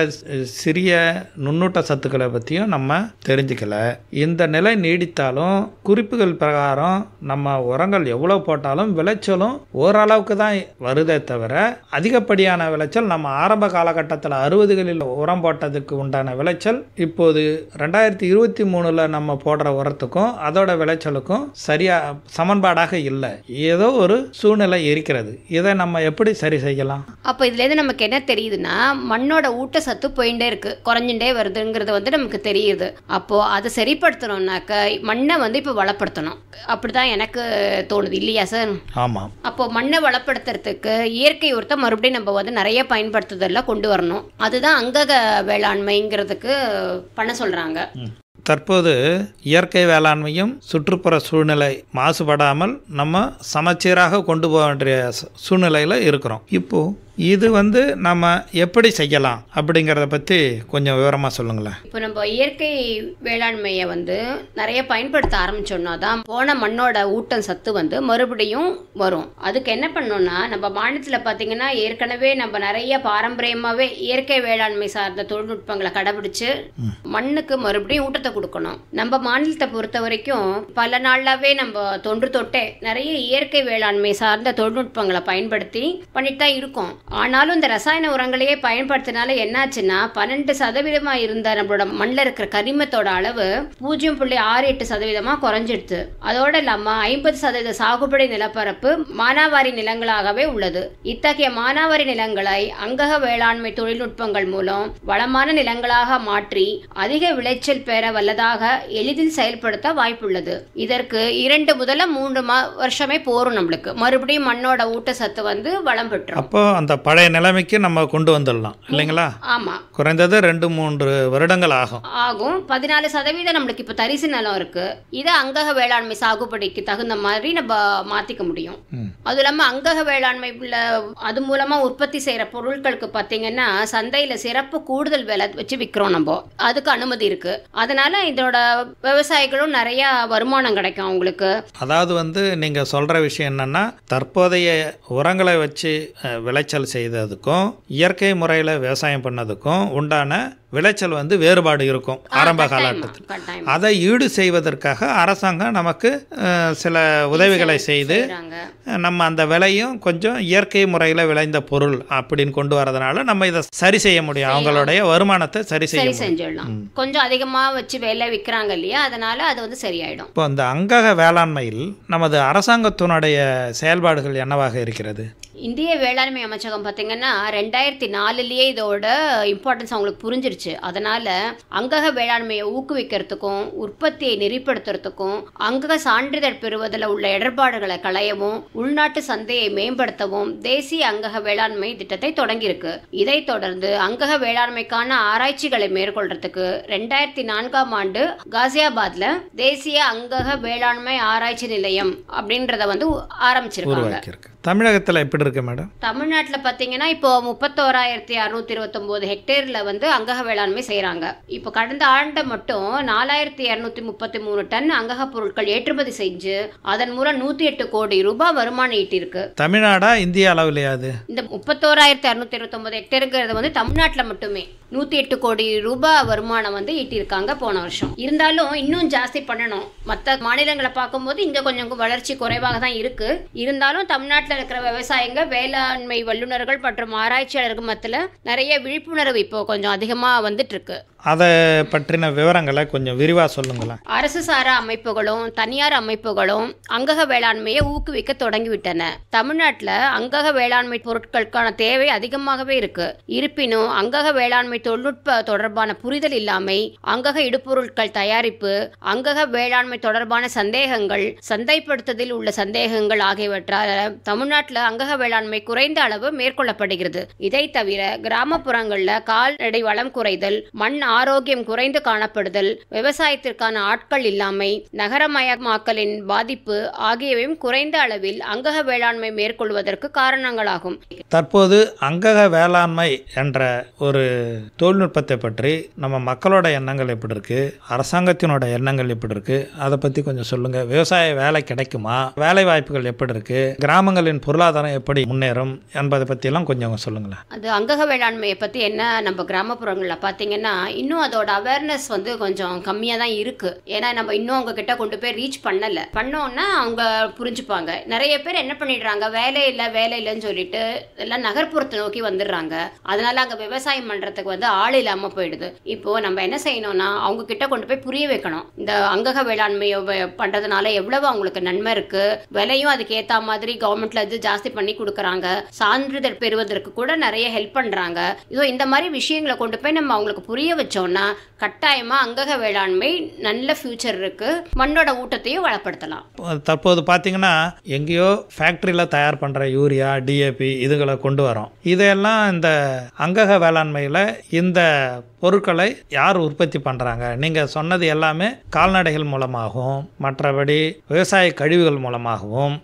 சிறிய நுண்ணூட்ட சத்துக்களை பற்றியும் நம்ம தெரிஞ்சுக்கல. இந்த நிலை நீடித்தாலும் குறிப்புகள் பிரகாரம் நம்ம உரங்கள் எவ்வளோ போட்டாலும் விளைச்சலும் ஓரளவுக்கு தான் வருதே தவிர அதிகப்படியான விளைச்சல் நம்ம ஆரம்ப காலகட்டத்தில் 60களில் உரம் போட்டதுக்கு உண்டான விளைச்சல் இப்போது 2023 நம்ம போடுற உரத்துக்கும் அதோட விளைச்சலுக்கும் சரியா சமன்பாடாக இல்லை. ஏதோ ஒரு சூழ்நிலை இருக்கிறது. இதை நம்ம எப்படி சரி செய்யலாம்? அப்போ இதுலேருந்து நமக்கு என்ன தெரியுதுன்னா, மண்ணோட ஊட்டச்சத்து போயிட்டே இருக்கு, குறைஞ்சுட்டே வருதுங்கிறது வந்து நமக்கு தெரியுது. அப்போ அதை சரிப்படுத்தணும்னாக்க மண்ணை வந்து இப்போ வளப்படுத்தணும். அப்படிதான் எனக்கு தோணுது இல்லையா சார்? ஆமாம். அப்போ மண்ணை வளப்படுத்துறதுக்கு இயற்கை உரத்தை மறுபடியும் நம்ம வந்து நிறைய பயன்படுத்துதலில் கொண்டு வரணும். அதுதான் அங்கக வேளாண்மைங்கிறதுக்கு பண்ண சொல்றாங்க. தற்போது இயற்கை வேளாண்மையும் சுற்றுப்புற சூழ்நிலை மாசுபடாமல் நம்ம சமச்சீராக கொண்டு போக வேண்டிய சூழ்நிலையில் இருக்கிறோம். இப்போது இது நம்ம எப்படி செய்யலாம் அப்படிங்கிறத பற்றி கொஞ்சம் விவரமாக சொல்லுங்களேன். இப்போ நம்ம இயற்கை வேளாண்மையை நிறைய பயன்படுத்த ஆரம்பிச்சோம்னா தான் போன மண்ணோட ஊட்டம் சத்து மறுபடியும் வரும். அதுக்கு என்ன பண்ணோம்னா, நம்ம மாநிலத்தில் பார்த்தீங்கன்னா ஏற்கனவே நம்ம நிறைய பாரம்பரியமாகவே இயற்கை வேளாண்மை சார்ந்த தொழில்நுட்பங்களை கடைபிடிச்சு மண்ணுக்கு மறுபடியும் ஊட்டத்தை கொடுக்கணும். நம்ம மாநிலத்தை பொறுத்த வரைக்கும் பல நாளாவே நம்ம தொன்று தொட்டே நிறைய இயற்கை வேளாண்மை சார்ந்த தொழில்நுட்பங்களை பயன்படுத்தி பண்ணிட்டு தான் இருக்கோம். ஆனாலும் இந்த ரசாயன உரங்களையே பயன்படுத்தினால என்னாச்சுன்னா 12% இருந்த நம்மளோட மண்ணில் இருக்கிற கரிமத்தோட அளவு 0.68% குறைஞ்சிடுது. அதோட இல்லாம 50% சாகுபடி நிலப்பரப்பு மானாவாரி நிலங்களாகவே உள்ளது. இத்தகைய மானாவாரி நிலங்களை அங்கக வேளாண்மை தொழில்நுட்பங்கள் மூலம் வளமான நிலங்களாக மாற்றி அதிக விளைச்சல் பெற வல்லதாக எளிதில் செயல்படுத்த வாய்ப்புள்ளது. இதற்கு 2 முதல் 3 வருஷமே போரும். நம்மளுக்கு மறுபடியும் மண்ணோட ஊட்டச்சத்து வளம் பெற்றோம். அப்போ அந்த பழைய நிலைமைக்கு நம்ம கொண்டு வந்துடலாம் இல்லைங்களா? ஆமா, குறைந்தது 2-3 வருடங்கள் ஆகும். 14% நம்மளுக்கு இப்ப தரிசு நிலம் இருக்கு. இதை அங்கக வேளாண்மை சாகுபடிக்கு தகுந்த மாதிரி நம்ம மாத்திக்க முடியும். அது இல்லாம அங்கக வேளாண்மை அது மூலமா உற்பத்தி செய்யற பொருட்களுக்கு பாத்தீங்கன்னா சந்தையில சிறப்பு கூடுதல் விலை வச்சு விற்கிறோம். நம்ம அதுக்கு அனுமதி இருக்கு. அதனால இதோட விவசாயிகளும் நிறைய வருமானம் கிடைக்கும் அவங்களுக்கு. அதாவது நீங்க சொல்ற விஷயம் என்னன்னா, தற்போதைய உரங்களை வச்சு விளைச்சல் செய்ததுக்கும் இயற்கை முறையில் விவசாயம் பண்ணதுக்கும் உண்டான விளைச்சல் வேறுபாடு இருக்கும் ஆரம்ப காலகட்டத்தில். அதை ஈடு செய்வதற்காக அரசாங்கம் நமக்கு சில உதவிகளை செய்து நம்ம அந்த விலையும் கொஞ்சம் இயற்கை முறையில் விளைந்த பொருள் அப்படின்னு கொண்டு வரதுனால நம்ம இதை சரி செய்ய முடியும். அவங்களுடைய வருமானத்தை சரி செஞ்சிடலாம். கொஞ்சம் அதிகமா வச்சு வேலை விற்கிறாங்க இல்லையா, அதனால அது சரியாயிடும். இப்போ இந்த அங்கக வேளாண்மையில் நமது அரசாங்கத்தினுடைய செயல்பாடுகள் என்னவாக இருக்கிறது? இந்திய வேளாண்மை அமைச்சகம் பார்த்தீங்கன்னா 2004 இதோட இம்பார்ட்டன்ஸ் அவங்களுக்கு புரிஞ்சிருச்சு. அதனால அங்கக வேளாண்மையை ஊக்குவிக்கிறதுக்கும் உற்பத்தியை நெறிப்படுத்துறதுக்கும் அங்கக சான்றிதழ் பெறுவதில் உள்ள இடர்பாடுகளை களையவும் உள்நாட்டு சந்தையை மேம்படுத்தவும் தேசிய அங்கக வேளாண்மை திட்டத்தை தொடங்கியிருக்கு. இதைத் தொடர்ந்து அங்கக வேளாண்மைக்கான ஆராய்ச்சிகளை மேற்கொள்றதுக்கு 2004 காசியாபாத்ல தேசிய அங்கக வேளாண்மை ஆராய்ச்சி நிலையம் அப்படின்றத ஆரம்பிச்சிருக்காங்க. தமிழகத்தில் எப்படி இருக்கு மேடம்? தமிழ்நாட்டில் பார்த்தீங்கன்னா இப்போ 31,629 ஹெக்டேர்ல அங்கக வேளாண்மை செய்யறாங்க. இப்போ கடந்த ஆண்டு மட்டும் 4,233 டன் அங்கக பொருட்கள் ஏற்றுமதி செஞ்சு அதன் மூலம் 108 கோடி ரூபாய் வருமானம் ஈட்டிருக்கு. தமிழ்நாடா இந்திய அளவுலையா? இந்த 31,629 ஹெக்டேருங்கிறது தமிழ்நாட்டில் மட்டுமே 108 கோடி ரூபாய் வருமானம் ஈட்டிருக்காங்க போன வருஷம். இருந்தாலும் இன்னும் ஜாஸ்தி பண்ணணும். மற்ற மாநிலங்களை பார்க்கும்போது இங்க கொஞ்சம் வளர்ச்சி குறைவாக தான் இருக்கு. இருந்தாலும் தமிழ்நாட்டில் இருக்கிற விவசாயிங்க வேளாண்மை வல்லுநர்கள் மற்றும் ஆராய்ச்சியாளர்கள் மத்தியில் நிறைய விழிப்புணர்வு இப்போ கொஞ்சம் அதிகமா வந்துட்டு இருக்கு. அதை பற்றின விவரங்களை கொஞ்சம் விரிவாக சொல்லுங்களேன். அரசு சாரா அமைப்புகளும் தனியார் அமைப்புகளும் அங்கக வேளாண்மையை ஊக்குவிக்க தொடங்கிவிட்டன. தமிழ்நாட்டில் அங்கக வேளாண்மை பொருட்களுக்கான தேவை அதிகமாகவே இருக்கு. இருப்பினும் அங்கக வேளாண்மை தொழில்நுட்ப தொடர்பான புரிதல் இல்லாமை, அங்கக இடுபொருட்கள் தயாரிப்பு, அங்கக வேளாண்மை தொடர்பான சந்தேகங்கள், சந்தைப்படுத்துதலில் உள்ள சந்தேகங்கள் ஆகியவற்றால் தமிழ்நாட்டில் அங்கக வேளாண்மை குறைந்த அளவு மேற்கொள்ளப்படுகிறது. இதை தவிர கிராமப்புறங்களில் கால்நடை வளம் குறைதல், மண் ஆரோக்கியம் குறைந்து காணப்படுதல், விவசாயத்திற்கான ஆட்கள் இல்லாமை, நகரமயமாக்கலின் பாதிப்பு ஆகியவையும் குறைந்த அளவில் அங்கக வேளாண்மை மேற்கொள்வதற்கு காரணங்களாகும். தற்போது அங்கக வேளாண்மை என்ற ஒரு தொழில்நுட்பத்தை பற்றி நம்ம மக்களோட எண்ணங்கள் எப்படி இருக்கு, அரசாங்கத்தினோட எண்ணங்கள் எப்படி இருக்கு, அதை பற்றி கொஞ்சம் சொல்லுங்க. விவசாய வேலை கிடைக்குமா, வேலை வாய்ப்புகள் எப்படி இருக்கு, கிராமங்களின் பொருளாதாரம் எப்படி முன்னேறும் என்பதை பற்றியெல்லாம் கொஞ்சம் சொல்லுங்களேன். அது அங்கக வேளாண்மையை பற்றி என்ன, நம்ம கிராமப்புறங்களில் பார்த்தீங்கன்னா இன்னும் அதோட அவேர்னஸ் கொஞ்சம் கம்மியாக தான் இருக்கு. ஏன்னா நம்ம இன்னும் அவங்க கிட்ட கொண்டு போய் ரீச் பண்ணோம்னா அவங்க புரிஞ்சுப்பாங்க. நிறைய பேர் என்ன பண்ணிடுறாங்க, வேலை இல்லைன்னு சொல்லிட்டு எல்லாம் நகர்ப்புறத்தை நோக்கி வந்துடுறாங்க. அதனால அங்கே விவசாயம் பண்ணுறதுக்கு ஆள் இல்லாமல் போயிடுது. இப்போ நம்ம என்ன செய்யணும்னா அவங்க கிட்ட கொண்டு போய் புரிய வைக்கணும். இந்த அங்கக வேளாண்மையை பண்ணுறதுனால எவ்வளவு அவங்களுக்கு நன்மை இருக்கு, விலையும் அதுக்கு ஏற்ற மாதிரி கவர்மெண்ட்ல ஜாஸ்தி பண்ணி கொடுக்குறாங்க, சான்றிதழ் பெறுவதற்கு கூட நிறைய ஹெல்ப் பண்ணுறாங்க. இதோ இந்த மாதிரி விஷயங்களை கொண்டு போய் நம்ம அவங்களுக்கு புரிய வச்சு வச்சோம்னா கட்டாயமாக அங்கக வேளாண்மை நல்ல ஃபியூச்சர் இருக்குது, மண்ணோட ஊட்டத்தையும் வளப்படுத்தலாம். தற்போது பார்த்தீங்கன்னா எங்கேயோ ஃபேக்ட்ரியில் தயார் பண்ணுற யூரியா, டிஏபி இதுகளை கொண்டு வரோம். இதெல்லாம் இந்த அங்கக வேளாண்மையில் இந்த பொருட்களை யார் உற்பத்தி பண்ணுறாங்க? நீங்கள் சொன்னது எல்லாமே கால்நடைகள் மூலமாகவும் மற்றபடி விவசாய கழிவுகள் மூலமாகவும்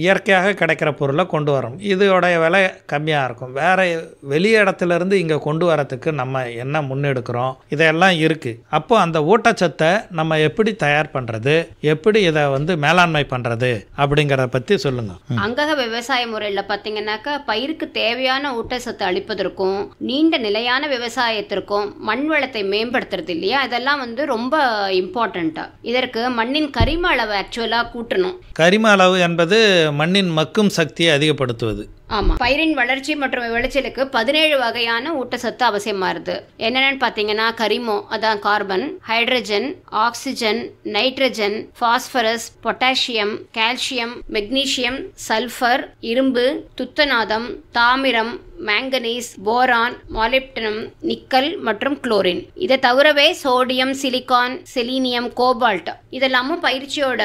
இயற்கையாக கிடைக்கிற பொருளை கொண்டு வரோம். இதோடைய விலை கம்மியாக இருக்கும். வேறு வெளி இடத்துலேருந்து இங்கே கொண்டு வரத்துக்கு நம்ம என்ன முன்னெடுக்கிறோம் இதெல்லாம் இருக்குது. அப்போ அந்த ஊட்டச்சத்தை நம்ம எப்படி தயார் பண்ணுறது, எப்படி இதை மேலாண்மை பண்ணுறது அப்படிங்கிறத பற்றி சொல்லுங்கள். அங்கக விவசாய முறையில் பார்த்தீங்கன்னாக்கா பயிருக்கு தேவையான ஊட்டச்சத்து அளிப்பதற்கும் நீண்ட நிலையான விவசாயத்திற்கும் மண் வளத்தை மேம்படுத்துறது இல்லையா, இதெல்லாம் ரொம்ப இம்பார்ட்டண்ட்டா. இதற்கு மண்ணின் கரிம அளவு ஆக்சுவலாக கூட்டணும். கரிம அளவு என்பது மண்ணின் மக்கும் சக்தியை அதிகப்படுத்துவது. ஆமாம், பயிரின் வளர்ச்சி மற்றும் விளைச்சலுக்கு 17 வகையான ஊட்டச்சத்து அவசியமாக இருக்குது. என்னென்னு பார்த்தீங்கன்னா கரிமம், அதான் carbon, hydrogen, oxygen, nitrogen, phosphorus, potassium, calcium, magnesium, sulphur, இரும்பு, துத்தநாதம், தாமிரம், மேங்கனீஸ், போரான், மாலிப்டினம், நிக்கல் மற்றும் குளோரின். இதை தவிரவே சோடியம், சிலிக்கான், செலீனியம், கோபால்ட் இதெல்லாமும் பயிற்சியோட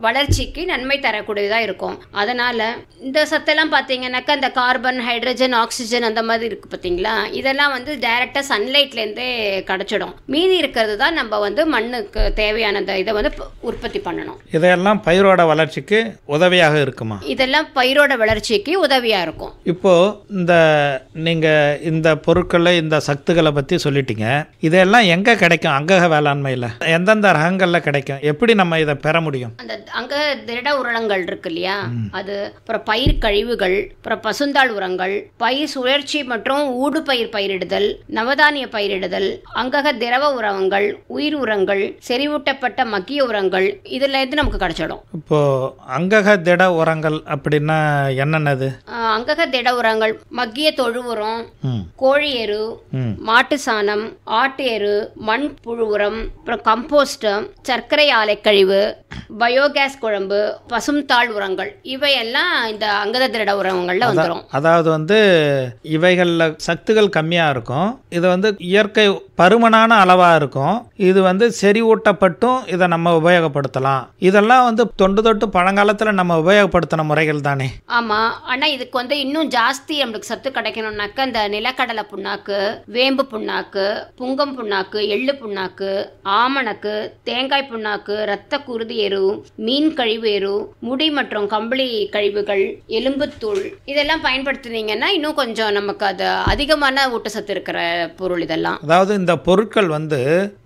வளர்ச்சிக்கு நன்மை தரக்கூடியதாக இருக்கும். அதனால் இந்த சத்தெல்லாம் பார்த்தீங்கன்னாக்கா இந்த கார்பன், ஹைட்ரஜன், ஆக்சிஜன் அந்த மாதிரி இருக்குது பார்த்தீங்களா, இதெல்லாம் டைரெக்டாக சன்லைட்லேருந்தே கிடச்சிடும். மீதி இருக்கிறது தான் நம்ம மண்ணுக்கு தேவையான இதை உற்பத்தி பண்ணணும். இதெல்லாம் பயிரோட வளர்ச்சிக்கு உதவியாக இருக்குமா? இதெல்லாம் பயிரோட வளர்ச்சிக்கு உதவியாக இருக்கும். இப்போது நீங்கள் இந்த பொருட்களை, இந்த சத்துக்களை பற்றி சொல்லிட்டீங்க. இதெல்லாம் எங்கே கிடைக்கும்? அங்கக வேளாண்மையில் எந்தெந்த ரகங்களில் கிடைக்கும்? எப்படி நம்ம இதை பெற முடியும்? அந்த அங்க திட உரங்கள் இருக்கு இல்லையா, அது அப்புறம் பயிர் கழிவுகள், அப்புறம் பசுந்தாள் உரங்கள், பயிர் சுழற்சி மற்றும் ஊடு பயிர் பயிரிடுதல், நவதானிய பயிரிடுதல், அங்கக திரவ உரங்கள், உயிர் உரங்கள், செறிவூட்டப்பட்ட மக்கிய உரங்கள், இதுல இருந்து நமக்கு கிடைச்சிடும். இப்போ அங்கக திட உரங்கள் அப்படின்னா என்னென்னது? அங்கக திட உரங்கள் மக்கிய தொழு உரம், கோழி எரு, மாட்டு சாணம், ஆட்டு எரு, மண் புழு உரம், அப்புறம் கம்போஸ்ட், சர்க்கரை ஆலை கழிவு, பயோகேஸ் குழம்பு, பசுந்தாள் உரங்கள், இவையெல்லாம் இந்த அங்கக திட உரங்கள்ல வந்துடும். அதாவது இவைகள்ல சத்துக்கள் கம்மியா இருக்கும். இது இயற்கை பருமனான அளவா இருக்கும். இது செறிவூட்டப்பட்டும் இதை நம்ம உபயோகப்படுத்தலாம். இதெல்லாம் தொண்டு தொட்டு பழங்காலத்துல நம்ம உபயோகப்படுத்தின முறைகள் தானே. ஆமா, ஆனா இதுக்கு இன்னும் ஜாஸ்தி நம்மளுக்கு சத்து கிடைக்கணும்னாக்க இந்த நிலக்கடலை புண்ணாக்கு, வேம்பு புண்ணாக்கு, புங்கம் புண்ணாக்கு, எள்ளு புண்ணாக்கு, ஆமணக்கு, தேங்காய் புண்ணாக்கு, இரத்த குருதி எரு, மீன் கழிவு எரு, முடி மற்றும் கம்பளி கழிவுகள், எலும்புத்தூள் இதெல்லாம் பயன்படுத்தினீங்கன்னா இன்னும் கொஞ்சம் நமக்கு அது அதிகமான ஊட்டச்சத்து இருக்கிற பொருள். இதெல்லாம் அதாவது இந்த பொருட்கள்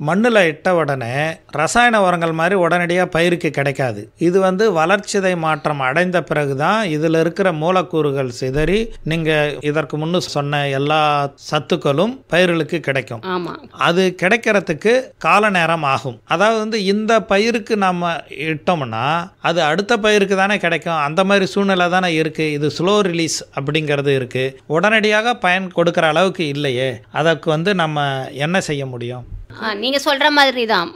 மண்ணில் இட்ட உடனே ரசாயன உரங்கள் மாதிரி உடனடியாக பயிருக்கு கிடைக்காது. இது வளர்ச்சிதை மாற்றம் அடைந்த பிறகுதான் இதில் இருக்கிற மூலக்கூறுகள் சிதறி நீங்கள் இதற்கு முன்னு சொன்ன எல்லா சத்துக்களும் பயிர்களுக்கு கிடைக்கும். அது கிடைக்கிறதுக்கு கால நேரம் ஆகும். அதாவது இந்த பயிருக்கு நம்ம இட்டோம்னா அது அடுத்த பயிருக்கு தானே கிடைக்கும். அந்த மாதிரி சூழ்நிலை தானே இருக்கு. இது ஸ்லோ ரிலீஸ் அப்படிங்கிறது இருக்கு. உடனடியாக பயன் கொடுக்கிற அளவுக்கு இல்லையே. அதற்கு நம்ம என்ன செய்ய முடியும்? நீங்கள் சொல்கிற மாதிரி தான்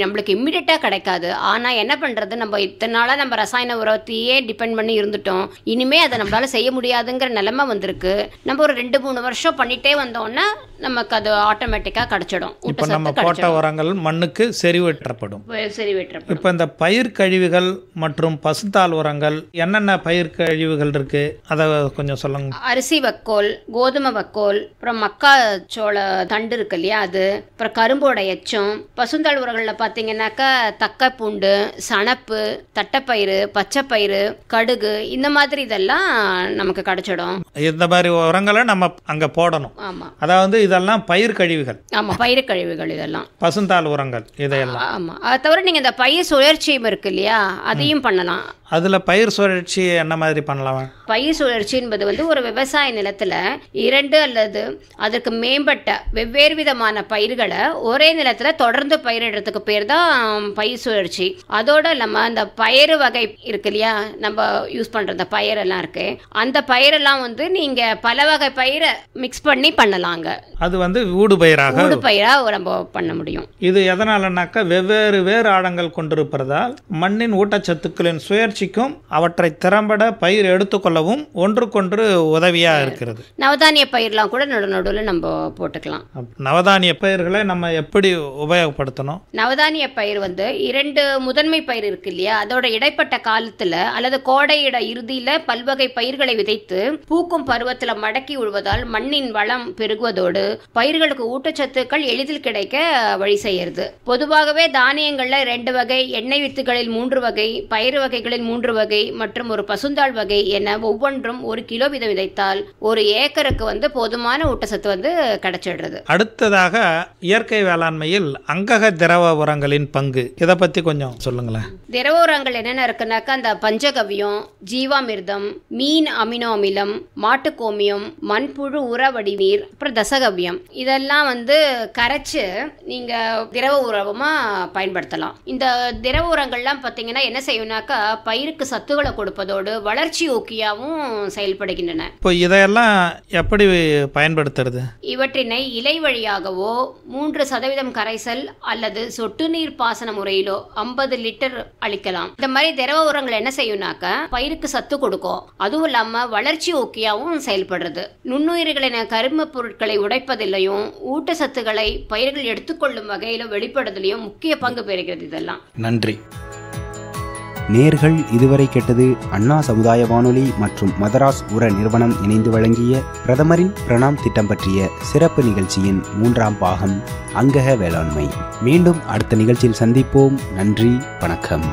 நம்மளுக்கு இம்மிடியட்டாக கிடைக்காது. ஆனால் என்ன பண்ணுறது, நம்ம இத்தனை நாளாக நம்ம ரசாயன உரத்தையே டிபெண்ட் பண்ணி இருந்துட்டோம். இனிமேல் அதை நம்மளால் செய்ய முடியாதுங்கிற நிலைமை வந்திருக்கு. நம்ம ஒரு 2-3 வருஷம் பண்ணிகிட்டே வந்தோம்னா நமக்கு அது ஆட்டோமேட்டிக்காக கிடச்சிடும். இப்போ நம்ம போட்ட உரங்கள் மண்ணுக்கு செறிவேற்றப்படும். இப்போ இந்த பயிர் கழிவுகள் மற்றும் பசுந்தாள் உரங்கள், என்னென்ன பயிர் கழிவுகள் இருக்கு அதை கொஞ்சம் சொல்லுங்க. அரிசி வக்கோல், கோதுமை வக்கோல், அப்புறம் மக்காச்சோள தண்டு இருக்கு இல்லையா, அது, அப்புறம் கரும்போட எச்சம். பசுந்தாள் உரங்களில் பார்த்தீங்கன்னாக்கா தக்க பூண்டு, சணப்பு, தட்டைப்பயிறு, பச்சைப்பயிறு, கடுகு, இந்த மாதிரி இதெல்லாம் நமக்கு கிடைச்சிடும். இந்த மாதிரி உரங்களை நம்ம அங்கே போடணும். ஆமாம், அதாவது இதெல்லாம் பயிர் கழிவுகள். ஆமாம், பயிர் கழிவுகள் இதெல்லாம் பசுந்தாள் உரங்கள் இதையெல்லாம். ஆமாம், அதை தவிர நீங்கள் இந்த பயிர் சுழற்சியும் இருக்கு இல்லையா, அதையும் பண்ணலாம். அதில் பயிர் சுழற்சி என்ன மாதிரி பண்ணலாம்? பயிர் சுழற்சி என்பது ஒரு விவசாய நிலத்தில் 2 அல்லது அதற்கு மேம்பட்ட வெவ்வேறு விதமான பயிர்களை ஒரே நிலத்தில் தொடர்ந்து பயிரிடுறதுக்கு பேர் தான் பயிர் சுழற்சி. அதோட இல்லாமல் அந்த பயிறு வகை இருக்கு இல்லையா, நம்ம யூஸ் பண்ணுற அந்த பயிரெல்லாம் இருக்கு, அந்த பயிரெல்லாம் நீங்கள் பல வகை பயிரை மிக்ஸ் பண்ணி பண்ணலாங்க. அது வந்து ஊடுபயிராக நம்ம பண்ண முடியும். இது எதனாலனாக்கா வெவ்வேறு வேறு ஆழங்கள் கொண்டிருப்பதால் மண்ணின் ஊட்டச்சத்துக்களின் சுழற்சிக்கும் அவற்றை திறம்பட பயிர் எடுத்துக்கொள்ளவும் ஒன்றுக்கொன்று உதவியா இருக்கிறது. நவதானிய பயிர்லாம் கூட நடுவில் நம்ம போட்டுக்கலாம். நவதானிய பயிர்களை நம்ம எப்படி உபயோகப்படுத்தணும்? நவதானிய பயிர் வந்து 2 முதன்மை பயிர் இருக்கு இல்லையா, அதோட இடைப்பட்ட காலத்துல அல்லது கோடையிட இறுதியில பல்வகை பயிர்களை விதைத்து பூக்கும் பருவத்துல மடக்கி உழுவதால் மண்ணின் வளம் பெருகுவதோடு பயிர்களுக்கு ஊட்டச்சத்துக்கள் எளிதில் கிடைக்க வழி செய்யறது. பொதுவாகவே தானியங்கள்ல 2 வகை, எண்ணெய் வித்துகளில் 3 வகை, பயிறு வகைகளில் 3 வகை மற்றும் ஒரு பசுந்தாள் வகை என ஒவ்வொன்றும் 1 கிலோ வீதம் விதைத்தால் 1 ஏக்கருக்கு வந்து போதுமான ஊட்டச்சத்து வந்து கிடைச்சிடுறது. அடுத்ததாக இயற்கை வேளாண்மையில் அங்கக திரவ உரங்களின் பங்கு, இதை பத்தி கொஞ்சம் சொல்லுங்களேன். திரவ உரங்கள் என்னென்ன இருக்குன்னாக்கா அந்த பஞ்சகவ்யம், ஜீவாமிர்தம், மீன் அமினோ அமிலம், மாட்டுக்கோமியம், மண்புழு உர வடிநீர், அப்புறம் தசகவ்யம், இதெல்லாம் வந்து கரைச்சு நீங்க திரவ உரமா பயன்படுத்தலாம். இந்த திரவ உரங்கள்லாம் பார்த்தீங்கன்னா என்ன செய்யும்னாக்கா பயிருக்கு சத்துக்களை கொடுப்பதோடு வளர்ச்சி ஊக்கியாவும் செயல்படுகின்றன. இப்போ இதையெல்லாம் எப்படி பயன்படுத்துறது? இவற்றினை இலை வழியாகவோ 3% கரைசல் அல்லது சொட்டு நீர் பாசன முறையிலோ 50 லிட்டர் அளிக்கலாம். இந்த மாதிரி திரவ உரங்கள் என்ன செய்யும்னாக்கா பயிருக்கு சத்து கொடுக்கும், அதுவும் இல்லாம வளர்ச்சி ஊக்கியாவும் செயல்படுறது. நுண்ணுயிர்களின் கரிம பொருட்களை உடைப்பதிலையும் ஊட்டச்சத்துக்களை பயிர்கள் எடுத்துக்கொள்ளும் வகையில வெளிப்படுதலையும் முக்கிய பங்கு பெறுகிறது. இதெல்லாம் நன்றி. நேர்கள் இதுவரை கேட்டது அண்ணா சமுதாய வானொலி மற்றும் மதராஸ் உர நிறுவனம் இணைந்து வழங்கிய பிரதமரின் பிரணாம் திட்டம் பற்றிய சிறப்பு நிகழ்ச்சியின் 3ஆம் பாகம் அங்கக வேளாண்மை. மீண்டும் அடுத்த நிகழ்ச்சியில் சந்திப்போம். நன்றி, வணக்கம்.